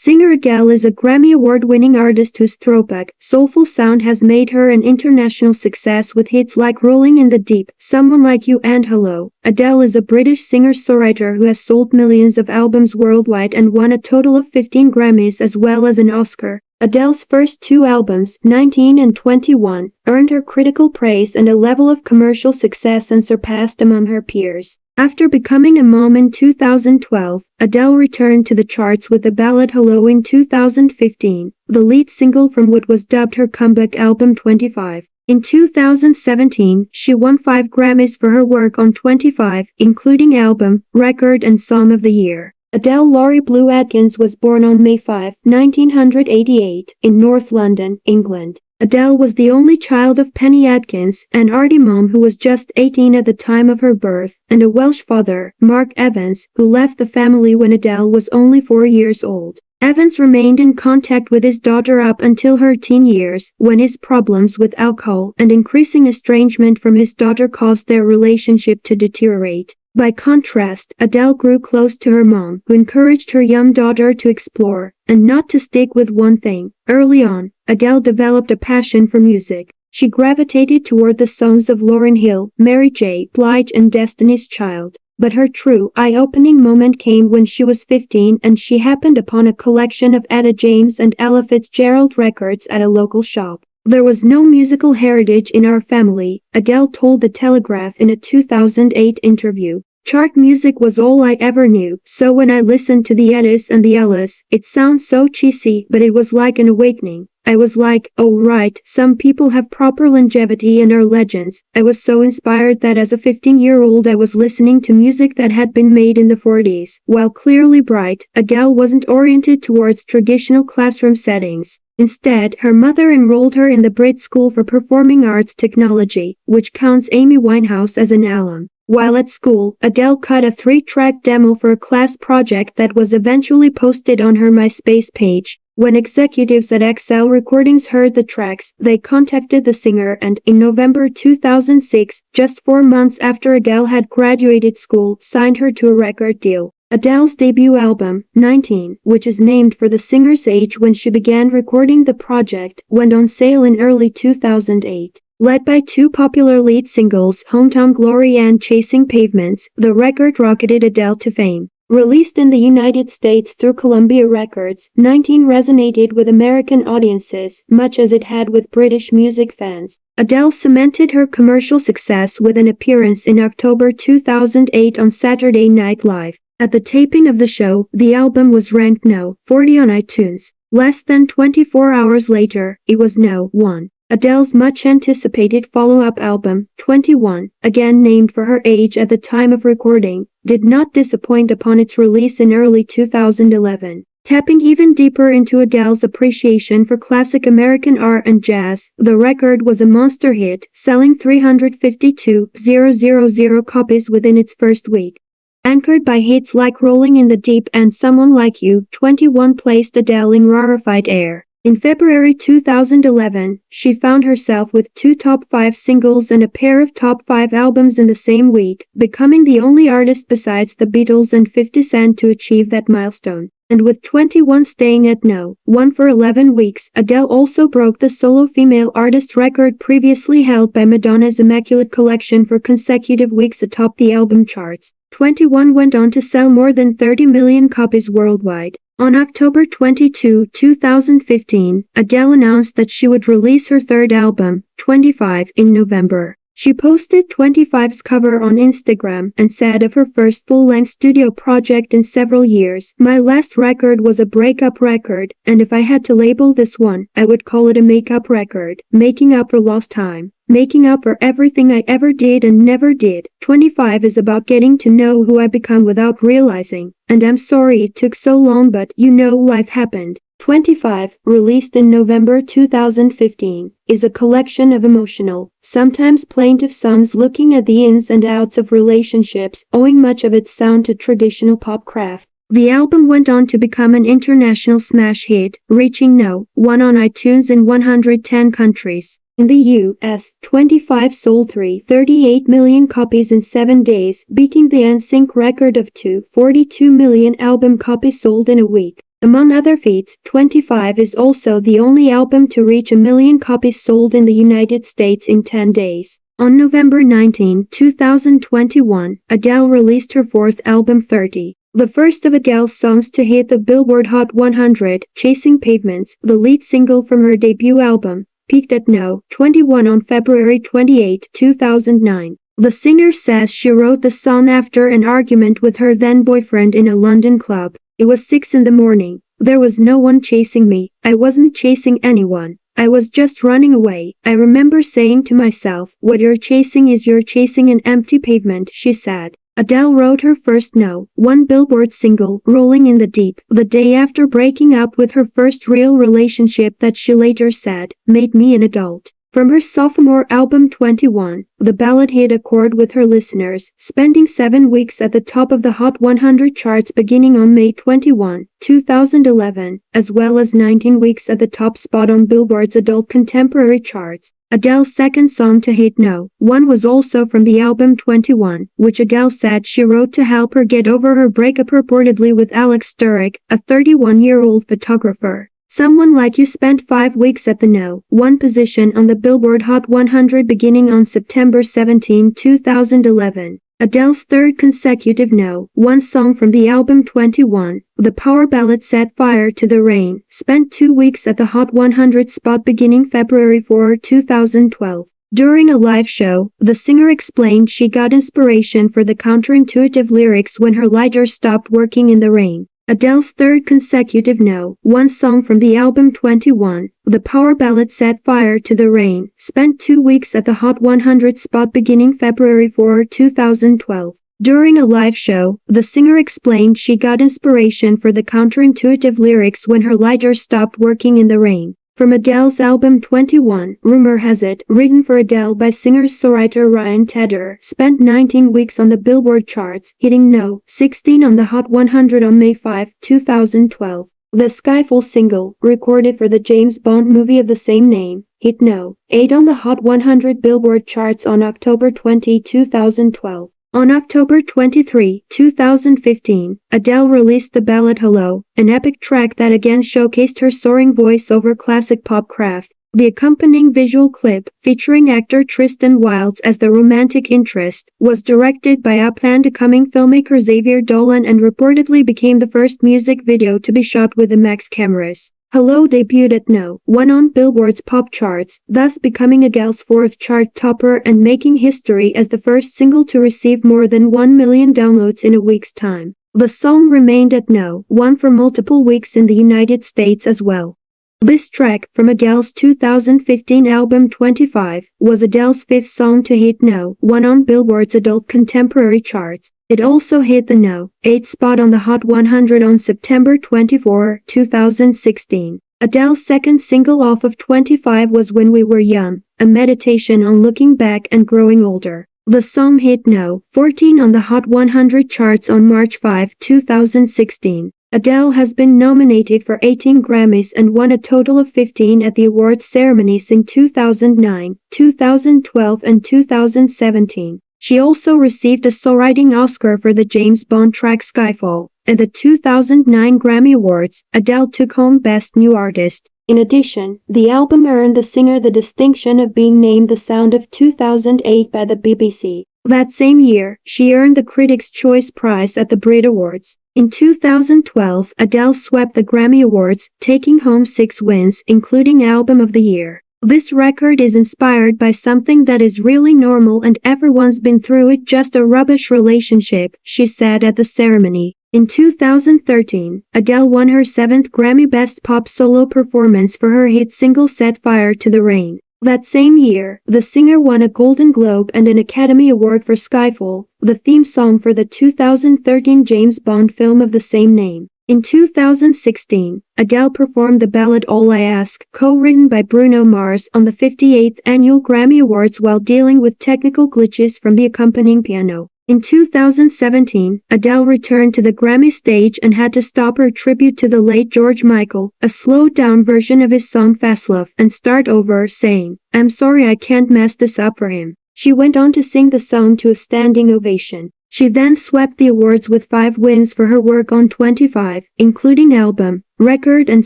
Singer Adele is a Grammy Award-winning artist whose throwback, soulful sound has made her an international success with hits like Rolling in the Deep, Someone Like You and Hello. Adele is a British singer-songwriter who has sold millions of albums worldwide and won a total of 15 Grammys as well as an Oscar. Adele's first two albums, 19 and 21, earned her critical praise and a level of commercial success unsurpassed among her peers. After becoming a mom in 2012, Adele returned to the charts with the ballad Hello in 2015, the lead single from what was dubbed her comeback album 25. In 2017, she won 5 Grammys for her work on 25, including Album, Record and Song of the Year. Adele Laurie Blue Adkins was born on May 5, 1988, in North London, England. Adele was the only child of Penny Adkins, an arty mom who was just 18 at the time of her birth, and a Welsh father, Mark Evans, who left the family when Adele was only 4 years old. Evans remained in contact with his daughter up until her teen years, when his problems with alcohol and increasing estrangement from his daughter caused their relationship to deteriorate. By contrast, Adele grew close to her mom, who encouraged her young daughter to explore, and not to stick with one thing. Early on, Adele developed a passion for music. She gravitated toward the songs of Lauryn Hill, Mary J. Blige and Destiny's Child. But her true, eye-opening moment came when she was 15 and she happened upon a collection of Etta James and Ella Fitzgerald records at a local shop. "There was no musical heritage in our family," Adele told The Telegraph in a 2008 interview. "Chart music was all I ever knew, so when I listened to the Ettas and the Ellas, it sounds so cheesy, but it was like an awakening. I was like, oh right, some people have proper longevity and are legends." I was so inspired that as a 15-year-old I was listening to music that had been made in the 40s. While clearly bright, Adele wasn't oriented towards traditional classroom settings. Instead, her mother enrolled her in the BRIT School for Performing Arts Technology, which counts Amy Winehouse as an alum. While at school, Adele cut a 3-track demo for a class project that was eventually posted on her Myspace page. When executives at XL Recordings heard the tracks, they contacted the singer and, in November 2006, just 4 months after Adele had graduated school, signed her to a record deal. Adele's debut album, 19, which is named for the singer's age when she began recording the project, went on sale in early 2008. Led by 2 popular lead singles, Hometown Glory and Chasing Pavements, the record rocketed Adele to fame. Released in the United States through Columbia Records, 19 resonated with American audiences, much as it had with British music fans. Adele cemented her commercial success with an appearance in October 2008 on Saturday Night Live. At the taping of the show, the album was ranked No. 40 on iTunes. Less than 24 hours later, it was No. 1. Adele's much-anticipated follow-up album, 21, again named for her age at the time of recording, did not disappoint upon its release in early 2011. Tapping even deeper into Adele's appreciation for classic American art and jazz, the record was a monster hit, selling 352,000 copies within its first week. Anchored by hits like Rolling in the Deep and Someone Like You, 21 placed Adele in rarefied air. In February 2011, she found herself with 2 top 5 singles and a pair of top 5 albums in the same week, becoming the only artist besides the Beatles and 50 Cent to achieve that milestone. And with 21 staying at No. 1 for 11 weeks, Adele also broke the solo female artist record previously held by Madonna's Immaculate Collection for consecutive weeks atop the album charts. 21 went on to sell more than 30 million copies worldwide. On October 22, 2015, Adele announced that she would release her third album, 25, in November. She posted 25's cover on Instagram and said of her first full-length studio project in several years, "My last record was a breakup record, and if I had to label this one, I would call it a make-up record, making up for lost time. Making up for everything I ever did and never did. 25 is about getting to know who I become without realizing. And I'm sorry it took so long, but you know life happened." 25, released in November 2015, is a collection of emotional, sometimes plaintive songs looking at the ins and outs of relationships, owing much of its sound to traditional pop craft. The album went on to become an international smash hit, reaching No. 1 on iTunes in 110 countries. In the US, 25 sold 338 million copies in 7 days, beating the NSYNC record of 242 million album copies sold in a week. Among other feats, 25 is also the only album to reach 1 million copies sold in the United States in 10 days. On November 19, 2021, Adele released her fourth album 30. The first of Adele's songs to hit the Billboard Hot 100, Chasing Pavements, the lead single from her debut album, peaked at No. 21 on February 28, 2009. The singer says she wrote the song after an argument with her then-boyfriend in a London club. It was 6 in the morning. There was no one chasing me. I wasn't chasing anyone. I was just running away. I remember saying to myself, what you're chasing is you're chasing an empty pavement, she said. Adele wrote her first No. 1 Billboard single, Rolling in the Deep, the day after breaking up with her first real relationship that she later said, made me an adult. From her sophomore album 21, the ballad hit a chord with her listeners, spending 7 weeks at the top of the Hot 100 charts beginning on May 21, 2011, as well as 19 weeks at the top spot on Billboard's adult contemporary charts. Adele's second song to hit No. 1 was also from the album 21, which Adele said she wrote to help her get over her breakup reportedly with Alex Sturrock, a 31-year-old photographer. Someone Like You spent 5 weeks at the No. 1 position on the Billboard Hot 100 beginning on September 17, 2011. Adele's third consecutive No. 1 song from the album 21, the power ballad Set Fire to the Rain, spent 2 weeks at the Hot 100 spot beginning February 4, 2012. During a live show, the singer explained she got inspiration for the counterintuitive lyrics when her lighter stopped working in the rain. Adele's third consecutive No. 1 song from the album 21, the power ballad Set Fire to the Rain, spent 2 weeks at the Hot 100 spot beginning February 4, 2012. During a live show, the singer explained she got inspiration for the counterintuitive lyrics when her lighter stopped working in the rain. From Adele's album 21, Rumor Has It, written for Adele by singer-songwriter Ryan Tedder, spent 19 weeks on the Billboard charts, hitting No. 16 on the Hot 100 on May 5, 2012. The Skyfall single, recorded for the James Bond movie of the same name, hit No. 8 on the Hot 100 Billboard charts on October 20, 2012. On October 23, 2015, Adele released the ballad Hello, an epic track that again showcased her soaring voice over classic pop craft. The accompanying visual clip, featuring actor Tristan Wilds as the romantic interest, was directed by up-and-coming filmmaker Xavier Dolan and reportedly became the first music video to be shot with IMAX cameras. Hello debuted at No. 1 on Billboard's pop charts, thus becoming Adele's fourth chart topper and making history as the first single to receive more than 1 million downloads in a week's time. The song remained at No. 1 for multiple weeks in the United States as well. This track, from Adele's 2015 album 25, was Adele's fifth song to hit No. 1 on Billboard's adult contemporary charts. It also hit the No. 8 spot on the Hot 100 on September 24, 2016. Adele's second single off of 25 was When We Were Young, a meditation on looking back and growing older. The song hit No. 14 on the Hot 100 charts on March 5, 2016. Adele has been nominated for 18 Grammys and won a total of 15 at the awards ceremonies in 2009, 2012 and 2017. She also received a songwriting Oscar for the James Bond track Skyfall. At the 2009 Grammy Awards, Adele took home Best New Artist. In addition, the album earned the singer the distinction of being named the Sound of 2008 by the BBC. That same year, she earned the Critics' Choice Prize at the BRIT Awards. In 2012, Adele swept the Grammy Awards, taking home 6 wins, including Album of the Year. This record is inspired by something that is really normal and everyone's been through it, just a rubbish relationship, she said at the ceremony. In 2013, Adele won her 7th Grammy Best Pop Solo Performance for her hit single Set Fire to the Rain. That same year, the singer won a Golden Globe and an Academy Award for Skyfall, the theme song for the 2013 James Bond film of the same name. In 2016, Adele performed the ballad All I Ask, co-written by Bruno Mars, on the 58th Annual Grammy Awards while dealing with technical glitches from the accompanying piano. In 2017, Adele returned to the Grammy stage and had to stop her tribute to the late George Michael, a slowed-down version of his song Fast Love, and start over, saying, "I'm sorry I can't mess this up for him." She went on to sing the song to a standing ovation. She then swept the awards with 5 wins for her work on 25, including Album, Record and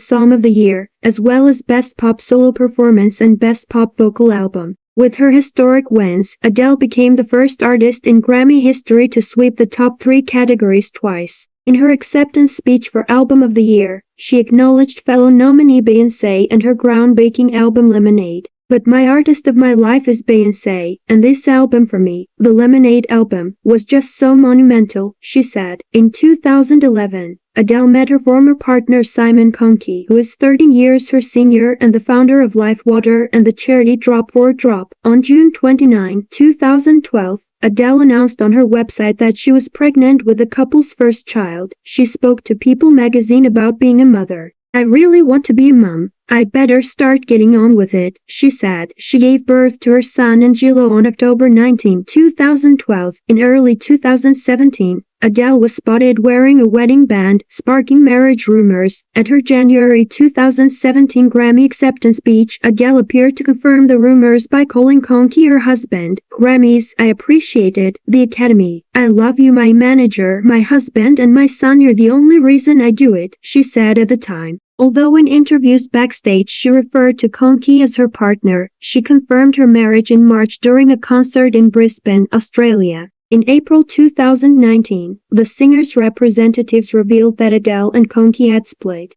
Song of the Year, as well as Best Pop Solo Performance and Best Pop Vocal Album. With her historic wins, Adele became the first artist in Grammy history to sweep the top 3 categories twice. In her acceptance speech for Album of the Year, she acknowledged fellow nominee Beyoncé and her groundbreaking album Lemonade. But my artist of my life is Beyoncé, and this album for me, the Lemonade album, was just so monumental, she said. In 2011, Adele met her former partner Simon Conkey, who is 13 years her senior and the founder of Life Water and the charity Drop for Drop. On June 29, 2012, Adele announced on her website that she was pregnant with the couple's first child. She spoke to People magazine about being a mother. "I really want to be a mom. I'd better start getting on with it," she said. She gave birth to her son Angelo on October 19, 2012. In early 2017, Adele was spotted wearing a wedding band, sparking marriage rumors. At her January 2017 Grammy acceptance speech, Adele appeared to confirm the rumors by calling Conkey her husband. "Grammys, I appreciate it. The Academy, I love you, my manager, my husband and my son, you're the only reason I do it," she said at the time. Although in interviews backstage she referred to Conkey as her partner, she confirmed her marriage in March during a concert in Brisbane, Australia. In April 2019, the singer's representatives revealed that Adele and Conkey had split.